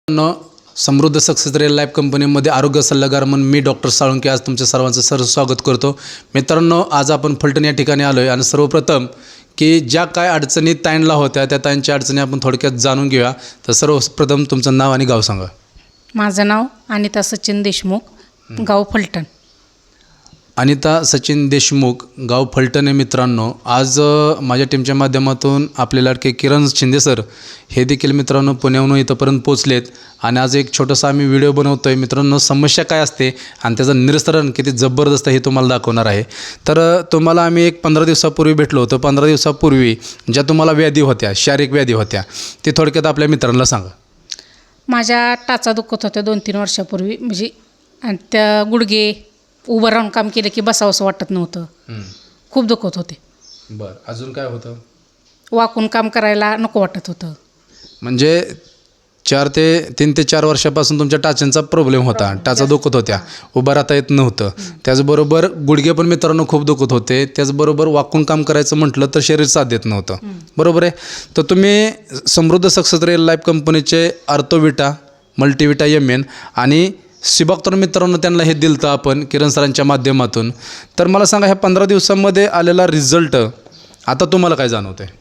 न समृद्ध success real life कंपनीमध्ये आरोग्य सल्लागार म्हणून मी डॉक्टर साळुंके आज तुमच्या सर्वांचं स्वागत करतो. मित्रांनो, आज आपण फलटण या ठिकाणी आलो आहे आणि सर्वप्रथम की ज्या काय अडचणी ताईंला होत्या त्या ताईंच्या अडचणी आपण थोडक्यात जाणून घेऊया. तर सर्वप्रथम तुमचं नाव आणि गाव सांगा. माझं नाव अनिता सचिन देशमुख, गाव फलटण. अनिता सचिन देशमुख, गाव फलटण आहे. मित्रांनो, आज माझ्या टीमच्या माध्यमातून आपले लाडके किरण शिंदे सर हे देखील मित्रांनो पुण्याहून इथंपर्यंत पोचलेत आणि आज एक छोटासा आम्ही व्हिडिओ बनवतो आहे. मित्रांनो, समस्या काय असते आणि त्याचं निरसन किती जबरदस्त आहे हे तुम्हाला दाखवणार आहे. तर तुम्हाला आम्ही एक 15 दिवसापूर्वी भेटलो होतो. 15 दिवसापूर्वी ज्या तुम्हाला व्याधी होत्या, शारीरिक व्याधी होत्या, ते थोडक्यात आपल्या मित्रांना सांगा. माझ्या टाचा दुखत होत्या 2-3 वर्षापूर्वी, म्हणजे आणि त्या गुडघे उभं राहून काम केलं की बसावंसं वाटत नव्हतं. खूप दुखत होते. बरं, अजून काय होतं? वाकून काम करायला नको वाटत होतं. म्हणजे 3 ते 4 वर्षापासून तुमच्या टाच्यांचा प्रॉब्लेम होता. टाचा दुखत होत्या, उभं राहता येत नव्हतं. त्याचबरोबर गुडघे पण मित्रांनो खूप दुखत होते. त्याचबरोबर वाकून काम करायचं म्हटलं तर शरीर साथ देत नव्हतं. बरोबर आहे. तर तुम्ही समृद्ध सक्सेस रिअल लाईफ कंपनीचे आर्थोविटा, मल्टीविटा MN आणि सिबॉक्टर मित्रांनो त्यांना हे दिलं तर आपण किरण सरांच्या माध्यमातून. तर मला सांगा, ह्या 15 दिवसांमध्ये आलेला रिझल्ट आता तुम्हाला काय जाणवतं आहे?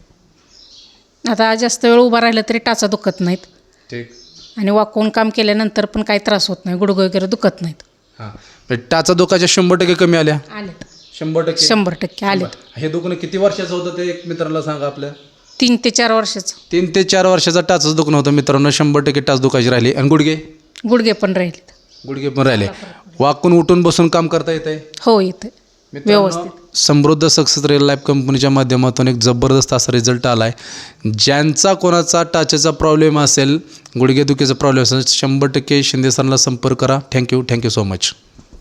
आता जास्त वेळ उभा राहिलं तरी टाचा दुखत नाहीत. ठीक. आणि वाकून काम केल्यानंतर पण काही त्रास होत नाही, गुडघे वगैरे दुखत नाहीत. हां, टाचा दुखाच्या 100% कमी आल्या. आलेत 100%. 100% आलेत. हे दुखणं किती वर्षाचं होतं ते एक मित्राला सांगा आपल्या? 3 ते 4 वर्षाचं. 3 ते 4 वर्षाचा टाचच दुखणं होतं मित्रांनो. 100% टाच दुखायची राहिली. आणि गुडघे पण राहिलेत. गुडघे पण राहिले. वाकून उठून बसून काम करता येत आहे. हो, येतं व्यवस्थित. समृद्ध सक्सेस रिअल लाईफ कंपनीच्या माध्यमातून एक जबरदस्त असा रिझल्ट आला आहे. ज्यांचा कोणाचा टाचेचा प्रॉब्लेम असेल, गुडघेदुखीचा प्रॉब्लेम असेल, 100% शिंदे सरांना संपर्क करा. Thank you so much.